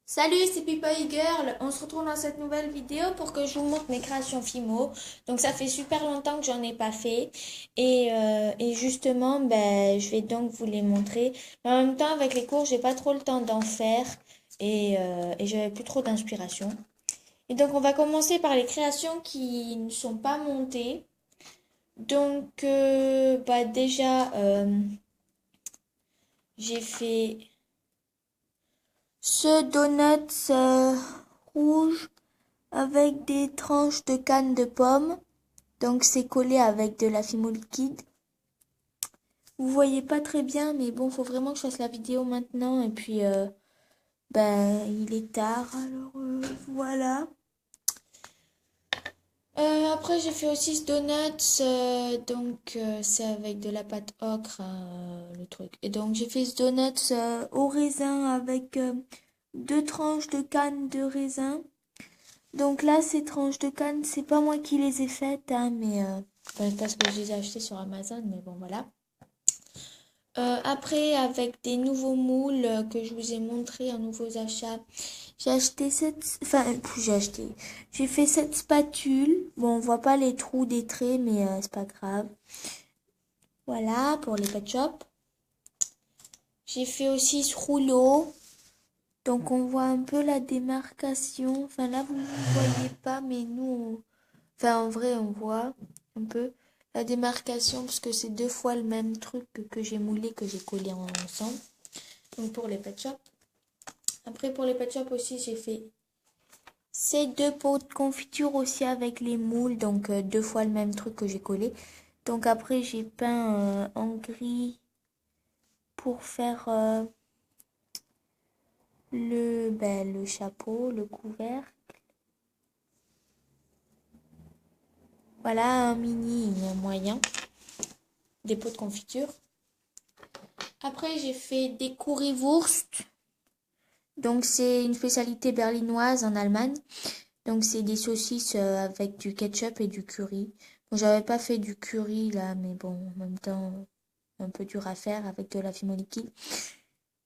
Salut, c'est Pipoy Girl. On se retrouve dans cette nouvelle vidéo pour que je vous montre mes créations Fimo. Donc ça fait super longtemps que j'en ai pas fait et justement je vais donc vous les montrer. Mais en même temps avec les cours j'ai pas trop le temps d'en faire et j'avais plus trop d'inspiration. Et donc on va commencer par les créations qui ne sont pas montées. Donc déjà j'ai fait ce donuts rouge avec des tranches de canne de pomme. Donc c'est collé avec de la Fimo liquide. Vous voyez pas très bien, mais bon, faut vraiment que je fasse la vidéo maintenant. Et puis, il est tard, alors voilà. Après, j'ai fait aussi ce donuts, c'est avec de la pâte ocre, le truc. Et donc, j'ai fait ce donuts au raisin avec deux tranches de canne de raisin. Donc là, ces tranches de canne, c'est pas moi qui les ai faites, hein, parce que je les ai achetées sur Amazon, mais bon, voilà. Après, avec des nouveaux moules que je vous ai montrés en nouveaux achats, j'ai acheté j'ai fait cette spatule. Bon, on voit pas les trous des traits, mais c'est pas grave. Voilà, pour les pet shops. J'ai fait aussi ce rouleau. Donc, on voit un peu la démarcation. Enfin, là, vous ne voyez pas, mais enfin, en vrai, on voit un peu la démarcation parce que c'est deux fois le même truc que j'ai moulé, que j'ai collé ensemble. Donc pour les pet shops. Après pour les pet shops aussi, j'ai fait ces deux pots de confiture aussi avec les moules. Donc deux fois le même truc que j'ai collé. Donc après j'ai peint en gris pour faire le chapeau, le couvercle. Voilà un mini et un moyen. Des pots de confiture. Après, j'ai fait des currywurst. Donc, c'est une spécialité berlinoise en Allemagne. Donc, c'est des saucisses avec du ketchup et du curry. Bon, j'avais pas fait du curry là, mais bon, en même temps, un peu dur à faire avec de la fimo liquide.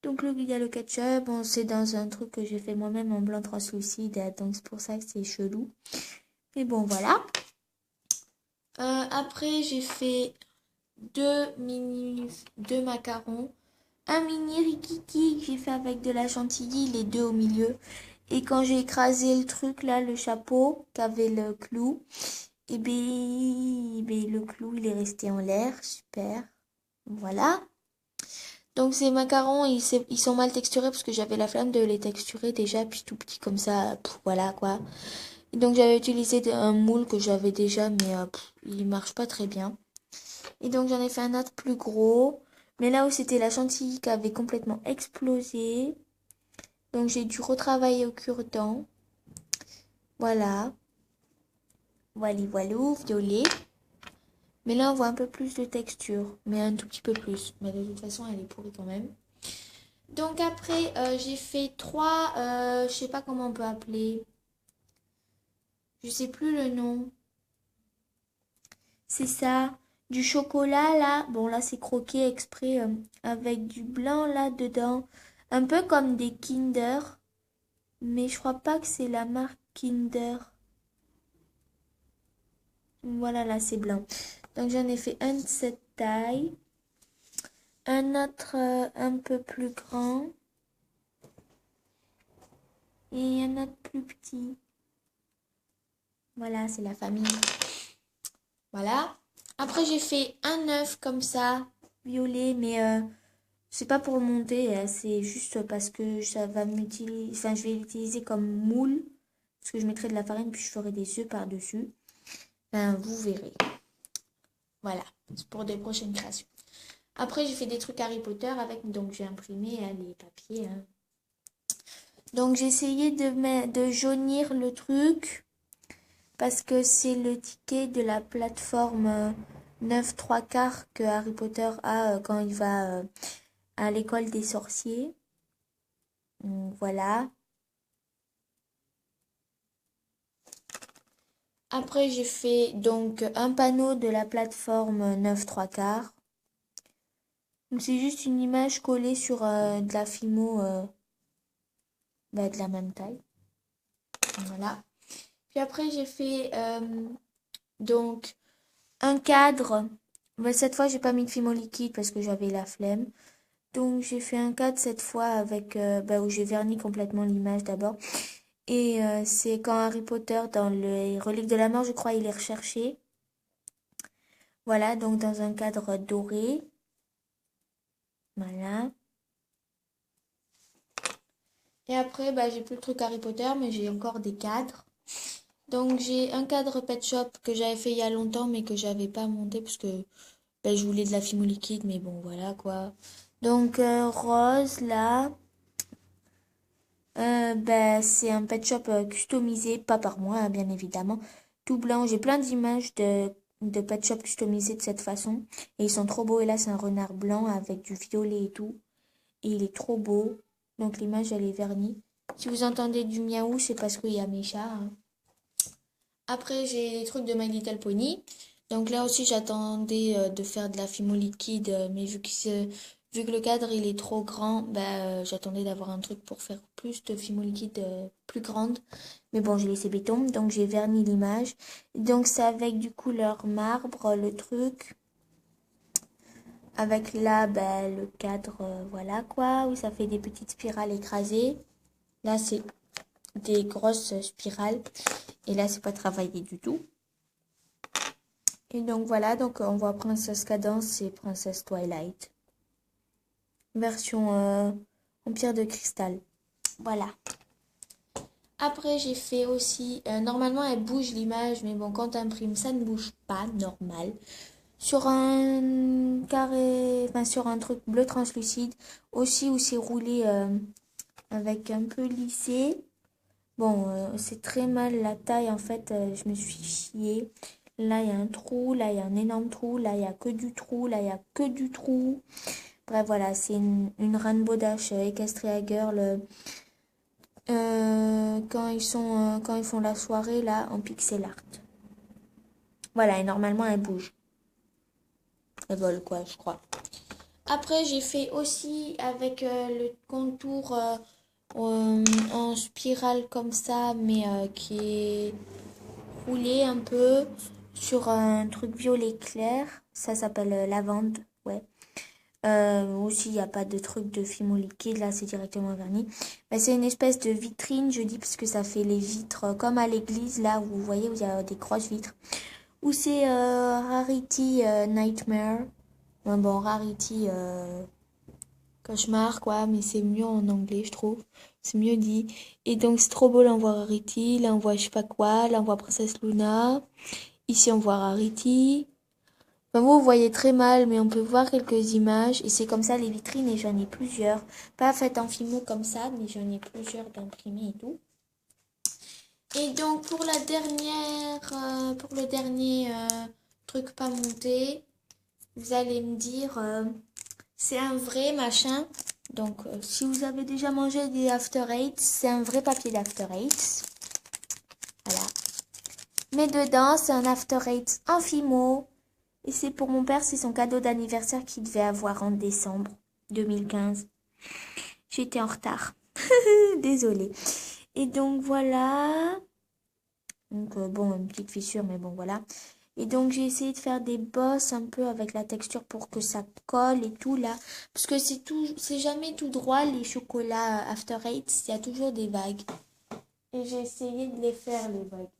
Donc, il y a le ketchup. Bon, c'est dans un truc que j'ai fait moi-même en blanc translucide. Donc, c'est pour ça que c'est chelou. Mais bon, voilà. Après, j'ai fait deux macarons. Un mini rikiki que j'ai fait avec de la chantilly, les deux au milieu. Et quand j'ai écrasé le truc là, le chapeau qu'avait le clou, le clou il est resté en l'air, super. Voilà. Donc ces macarons, ils sont mal texturés parce que j'avais la flemme de les texturer déjà, puis tout petit comme ça, voilà quoi. Et donc j'avais utilisé un moule que j'avais déjà, mais il marche pas très bien. Et donc j'en ai fait un autre plus gros. Mais là où c'était la chantilly qui avait complètement explosé. Donc j'ai dû retravailler au cure-dent. Voilà. Voilà, voilà, violet. Mais là on voit un peu plus de texture. Mais un tout petit peu plus. Mais de toute façon elle est pourrie quand même. Donc après j'ai fait trois. Je sais pas comment on peut appeler. Je sais plus le nom. C'est ça. Du chocolat là. Bon là c'est croqué exprès avec du blanc là dedans. Un peu comme des Kinder. Mais je crois pas que c'est la marque Kinder. Voilà, là, c'est blanc. Donc, j'en ai fait un de cette taille. Un autre un peu plus grand. Et un autre plus petit. Voilà, c'est la famille. Voilà. Après, j'ai fait un œuf comme ça, violet, mais c'est pas pour le monter. C'est juste parce que ça va m'utiliser. Enfin, je vais l'utiliser comme moule. Parce que je mettrai de la farine, puis je ferai des œufs par-dessus. Ben, vous verrez. Voilà, c'est pour des prochaines créations. Après, j'ai fait des trucs Harry Potter avec, donc j'ai imprimé les papiers. Hein. Donc j'ai essayé de jaunir le truc parce que c'est le ticket de la plateforme 9 3 quarts que Harry Potter a quand il va à l'école des sorciers. Donc, voilà. Après, j'ai fait donc un panneau de la plateforme 9 3 quarts. Donc c'est juste une image collée sur de la Fimo. va être la même taille. Voilà. Puis après, j'ai fait donc un cadre. Mais cette fois, j'ai pas mis de fimo liquide parce que j'avais la flemme. Donc, j'ai fait un cadre cette fois avec où j'ai verni complètement l'image d'abord. Et c'est quand Harry Potter, dans les Reliques de la Mort, je crois, il est recherché. Voilà, donc dans un cadre doré. Voilà. Et après, j'ai plus le truc Harry Potter, mais j'ai encore des cadres. Donc j'ai un cadre Pet Shop que j'avais fait il y a longtemps, mais que j'avais pas monté parce que je voulais de la fimo liquide, mais bon, voilà quoi. Donc rose, là, c'est un Pet Shop customisé, pas par moi, hein, bien évidemment. Tout blanc, j'ai plein d'images de Pet Shop customisés de cette façon. Et ils sont trop beaux. Et là, c'est un renard blanc avec du violet et tout. Et il est trop beau. Donc l'image, elle est vernie. Si vous entendez du miaou, c'est parce qu'il y a mes chats, hein. Après, j'ai les trucs de My Little Pony. Donc là aussi, j'attendais de faire de la fimo liquide, mais vu que le cadre il est trop grand, j'attendais d'avoir un truc pour faire plus de fimo liquide plus grande. Mais bon, j'ai laissé béton, donc j'ai verni l'image. Donc c'est avec du couleur marbre le truc. Avec là, le cadre, voilà quoi, où ça fait des petites spirales écrasées. Là, c'est des grosses spirales. Et là, c'est pas travaillé du tout. Et donc voilà, donc on voit Princesse Cadence et Princesse Twilight. Version en pierre de cristal. Voilà. Après j'ai fait aussi, normalement elle bouge l'image, mais bon quand tu imprimes ça ne bouge pas, normal. Sur un carré, enfin sur un truc bleu translucide, aussi où c'est roulé avec un peu lissé. Bon, c'est très mal la taille en fait, je me suis fiée. Là, il y a un trou, là, il y a un énorme trou, là, il y a que du trou, là, il y a que du trou. Bref, voilà, c'est une Rainbow Dash Equestria Girl quand ils font la soirée là en pixel art. Voilà, et normalement elle bouge. Elle vole quoi, je crois. Après, j'ai fait aussi avec le contour en spirale comme ça, mais qui est roulé un peu sur un truc violet clair. Ça s'appelle lavande, ouais. Aussi, il n'y a pas de truc de fimo liquide, là c'est directement verni. C'est une espèce de vitrine, je dis, parce que ça fait les vitres comme à l'église, là où vous voyez, où il y a des grosses vitres. Ou c'est Rarity Nightmare. Ouais, bon, Rarity Cauchemar, quoi, mais c'est mieux en anglais, je trouve. C'est mieux dit. Et donc, c'est trop beau, là on voit Rarity, là on voit je sais pas quoi, là on voit Princesse Luna. Ici on voit Rarity. Enfin, vous voyez très mal, mais on peut voir quelques images. Et c'est comme ça les vitrines, et j'en ai plusieurs. Pas faites en fimo comme ça, mais j'en ai plusieurs d'imprimés et tout. Et donc pour la dernière, pour le dernier truc pas monté, vous allez me dire, c'est un vrai machin. Donc si vous avez déjà mangé des After Eight, c'est un vrai papier d'After Eight. Voilà. Mais dedans, c'est un After Eight en fimo. Et c'est pour mon père, c'est son cadeau d'anniversaire qu'il devait avoir en décembre 2015. J'étais en retard. Désolée. Et donc voilà. Donc bon, une petite fissure, mais bon voilà. Et donc j'ai essayé de faire des bosses un peu avec la texture pour que ça colle et tout là. Parce que c'est jamais tout droit les chocolats After Eight. Il y a toujours des vagues. Et j'ai essayé de les faire les vagues.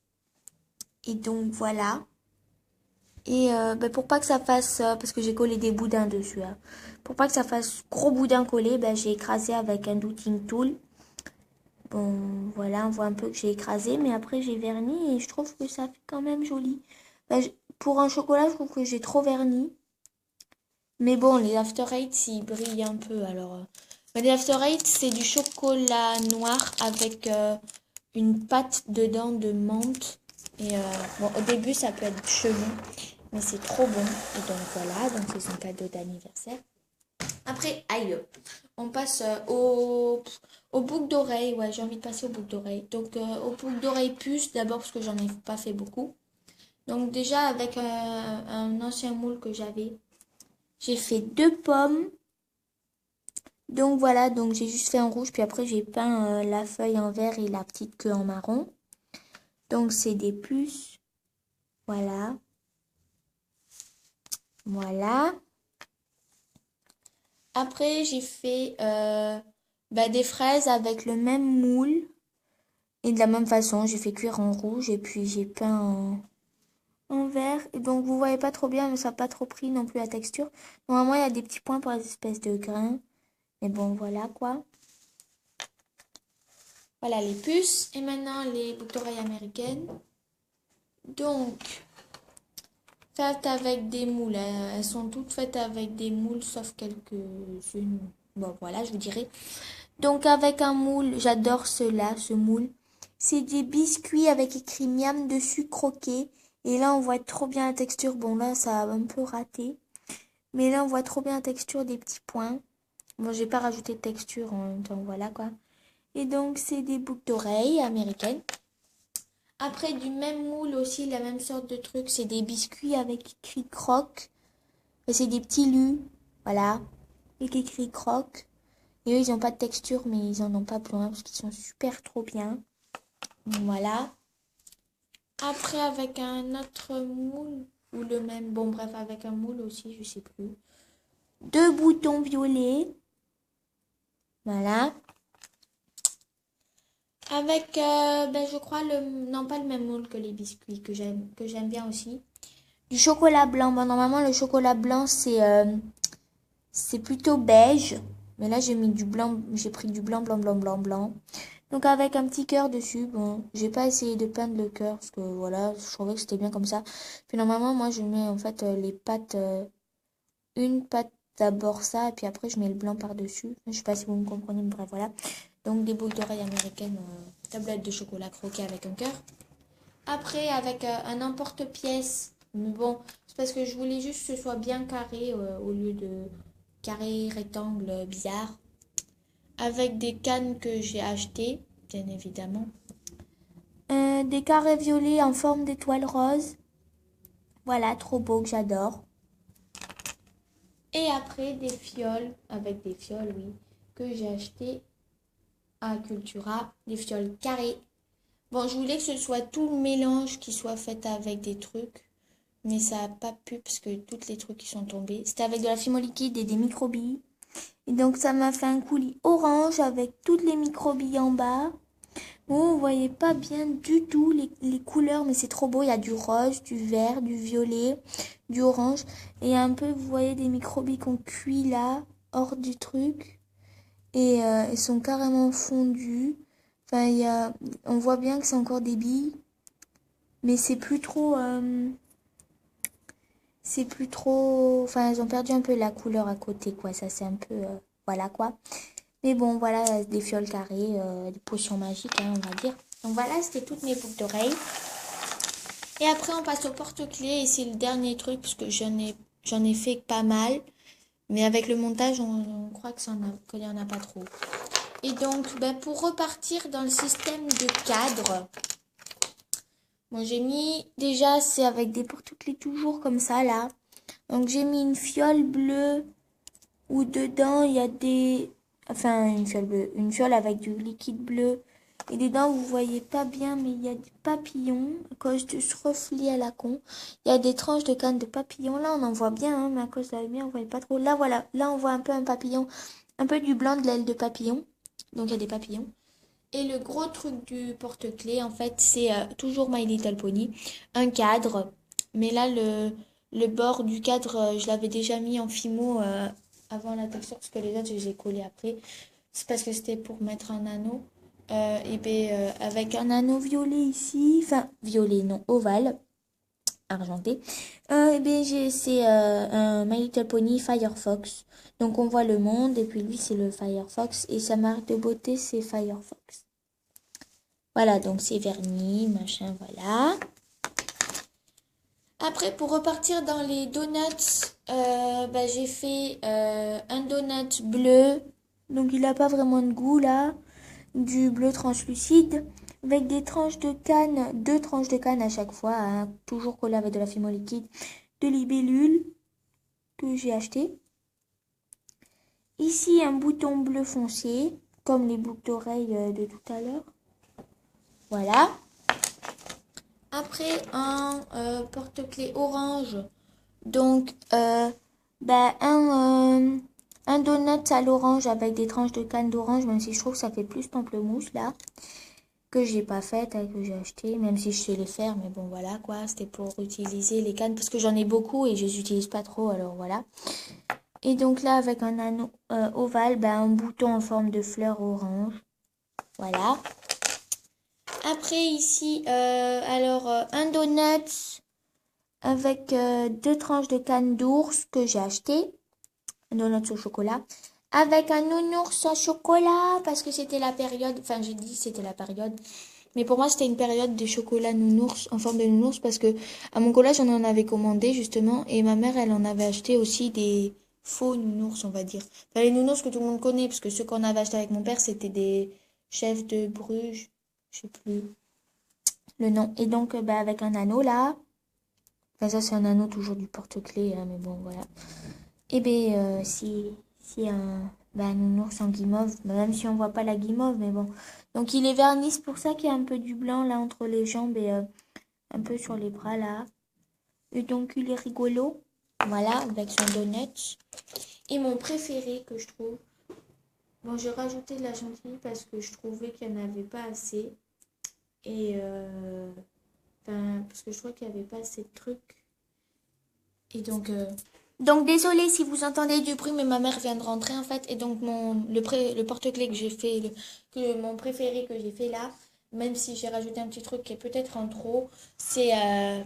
Et donc voilà. Et pour pas que ça fasse, parce que j'ai collé des boudins dessus, hein. Pour pas que ça fasse gros boudin collé, j'ai écrasé avec un douting tool. Bon, voilà, on voit un peu que j'ai écrasé, mais après j'ai verni et je trouve que ça fait quand même joli. Pour un chocolat, je trouve que j'ai trop verni. Mais bon, les After Eight, ils brillent un peu. Alors, les After Eight, c'est du chocolat noir avec une pâte dedans de menthe. Et bon, au début, ça peut être chelou, mais c'est trop bon. Et donc voilà, donc c'est son cadeau d'anniversaire. Après, aïe, on passe au boucle d'oreille. Ouais, j'ai envie de passer au boucle d'oreille. Donc au boucle d'oreille puce, d'abord parce que j'en ai pas fait beaucoup. Donc déjà avec un ancien moule que j'avais, j'ai fait 2 pommes, Donc voilà, donc j'ai juste fait en rouge, puis après j'ai peint la feuille en vert et la petite queue en marron. Donc c'est des puces. Voilà. Voilà. Après j'ai fait des fraises avec le même moule. Et de la même façon, j'ai fait cuire en rouge et puis j'ai peint en vert. Et donc vous voyez pas trop bien, mais ça n'a pas trop pris non plus la texture. Normalement, il y a des petits points pour les espèces de grains. Mais bon, voilà quoi. Voilà les puces. Et maintenant, les boucles d'oreilles américaines. Donc, faites avec des moules. Elles sont toutes faites avec des moules, sauf quelques-unes. Bon, voilà, je vous dirai. Donc, avec un moule, j'adore ceux-là, ce moule. C'est des biscuits avec écrit miam dessus croqué. Et là, on voit trop bien la texture. Bon, là, ça a un peu raté. Mais là, on voit trop bien la texture des petits points. Bon, j'ai pas rajouté de texture en même temps, voilà quoi. Et donc, c'est des boucles d'oreilles américaines. Après, du même moule aussi, la même sorte de truc, c'est des biscuits avec écrit croque. Et c'est des petits lus, voilà, avec écrit croque. Et eux, ils n'ont pas de texture, mais ils en ont pas besoin parce qu'ils sont super trop bien. Voilà. Après, avec un autre moule, ou le même, bon bref, avec un moule aussi, je sais plus. Deux boutons violets. Voilà. Avec, je crois, non pas le même moule que les biscuits, que j'aime bien aussi. Du chocolat blanc. Bon, normalement, le chocolat blanc, c'est plutôt beige. Mais là, j'ai mis du blanc, j'ai pris du blanc, blanc, blanc, blanc, blanc. Donc, avec un petit cœur dessus. Bon, j'ai pas essayé de peindre le cœur parce que voilà, je trouvais que c'était bien comme ça. Puis, normalement, moi, je mets en fait les pattes, une patte d'abord ça, et puis après, je mets le blanc par-dessus. Je sais pas si vous me comprenez, mais bref, voilà. Donc, des boucles d'oreilles américaines, tablette de chocolat croqué avec un cœur. Après, avec un emporte-pièce. Mais bon, c'est parce que je voulais juste que ce soit bien carré au lieu de carré rectangle bizarre. Avec des cannes que j'ai achetées, bien évidemment. Des carrés violets en forme d'étoile rose. Voilà, trop beau que j'adore. Et après, des fioles, avec des fioles, oui, que j'ai achetées à Cultura. Des fioles carrées. Bon, je voulais que ce soit tout le mélange qui soit fait avec des trucs. Mais ça n'a pas pu parce que toutes les trucs qui sont tombés. C'était avec de la fimo liquide et des microbilles. Et donc ça m'a fait un coulis orange avec toutes les microbilles en bas. Bon, vous voyez pas bien du tout les couleurs, mais c'est trop beau. Il y a du rose, du vert, du violet, du orange. Et un peu, vous voyez des microbilles qu'on cuit là, hors du truc. Et elles sont carrément fondues. Enfin, on voit bien que c'est encore des billes. Mais c'est plus trop... c'est plus trop... Enfin, elles ont perdu un peu la couleur à côté, quoi. Ça, c'est un peu... voilà, quoi. Mais bon, voilà, des fioles carrées, des potions magiques, hein, on va dire. Donc voilà, c'était toutes mes boucles d'oreilles. Et après, on passe au porte-clés. Et c'est le dernier truc, parce que j'en ai fait pas mal. Mais avec le montage, on croit qu'il n'y en a pas trop. Et donc, pour repartir dans le système de cadre... Bon, j'ai mis... Déjà, c'est avec des porte-clés toujours comme ça, là. Donc j'ai mis une fiole bleue où dedans il y a des... Enfin une fiole bleue, une fiole avec du liquide bleu. Et dedans vous voyez pas bien mais il y a des papillons à cause de ce reflet à la con. Il y a des tranches de canne de papillons. Là on en voit bien hein, mais à cause de la lumière on voit pas trop. Là voilà, là on voit un peu un papillon, un peu du blanc de l'aile de papillon. Donc il y a des papillons. Et le gros truc du porte-clés, en fait, c'est toujours My Little Pony. Un cadre. Mais là, le bord du cadre, je l'avais déjà mis en fimo avant la texture, parce que les autres, je les ai collés après. C'est parce que c'était pour mettre un anneau. Avec un anneau violet ici. Enfin, violet, non, ovale. Argenté. C'est un My Little Pony Firefox. Donc on voit le monde et puis lui c'est le Firefox et sa marque de beauté c'est Firefox. Voilà, donc c'est vernis, machin, voilà. Après pour repartir dans les donuts, j'ai fait un donut bleu. Donc il n'a pas vraiment de goût là. Du bleu translucide avec des tranches de canne, deux tranches de canne à chaque fois, hein, toujours collées avec de la fimo liquide, de libellule que j'ai acheté. Ici, un bouton bleu foncé, comme les boucles d'oreilles de tout à l'heure. Voilà. Après, un porte-clés orange. Donc, un donut à l'orange avec des tranches de canne d'orange, même si je trouve que ça fait plus pamplemousse, là. Que j'ai pas faite, que j'ai acheté, même si je sais les faire, mais bon, voilà, quoi. C'était pour utiliser les cannes, parce que j'en ai beaucoup et je les utilise pas trop, alors voilà. Et donc là, avec un anneau ovale, un bouton en forme de fleur orange. Voilà. Après, ici, un donut avec deux tranches de canne d'ours que j'ai acheté. Un donut au chocolat. Avec un nounours au chocolat, parce que c'était la période, enfin, j'ai dit c'était la période. Mais pour moi, c'était une période de chocolat nounours, en forme de nounours, parce que à mon collège, on en avait commandé, justement, et ma mère, elle en avait acheté aussi des faux nounours, on va dire. Enfin, les nounours que tout le monde connaît, parce que ceux qu'on avait acheté avec mon père, c'était des chefs de Bruges, je sais plus le nom. Et donc, avec un anneau, là, enfin, ça, c'est un anneau toujours du porte-clés, hein, mais bon, voilà. Et si un nounours en guimauve, même si on voit pas la guimauve, mais bon. Donc il est verni, c'est pour ça qu'il y a un peu du blanc là entre les jambes et un peu sur les bras là. Et donc il est rigolo. Voilà, avec son donut. Et mon préféré que je trouve. Bon, j'ai rajouté de la chantilly parce que je trouvais qu'il n'y en avait pas assez. Et parce que je crois qu'il n'y avait pas assez de trucs. Et donc désolée si vous entendez du bruit, mais ma mère vient de rentrer en fait. Et donc le porte-clés que j'ai fait, mon préféré que j'ai fait là, même si j'ai rajouté un petit truc qui est peut-être en trop, c'est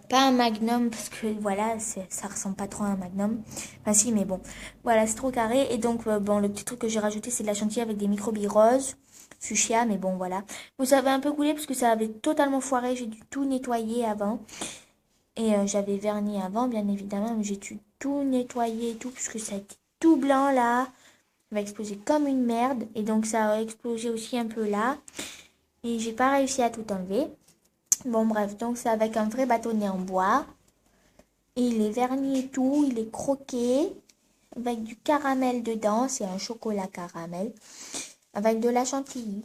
pas un magnum parce que voilà, ça ressemble pas trop à un magnum. Enfin si, mais bon, voilà, c'est trop carré. Et donc bon, le petit truc que j'ai rajouté, c'est de la chantilly avec des microbes roses, fuchsia, mais bon voilà. Vous avez un peu coulé parce que ça avait totalement foiré, j'ai dû tout nettoyer avant. Et j'avais verni avant, bien évidemment, mais j'ai dû tout nettoyer et tout, puisque ça a été tout blanc là. Ça va exploser comme une merde. Et donc ça a explosé aussi un peu là. Et j'ai pas réussi à tout enlever. Bon bref, donc c'est avec un vrai bâtonnet en bois. Et il est verni et tout, il est croqué. Avec du caramel dedans, c'est un chocolat caramel. Avec de la chantilly.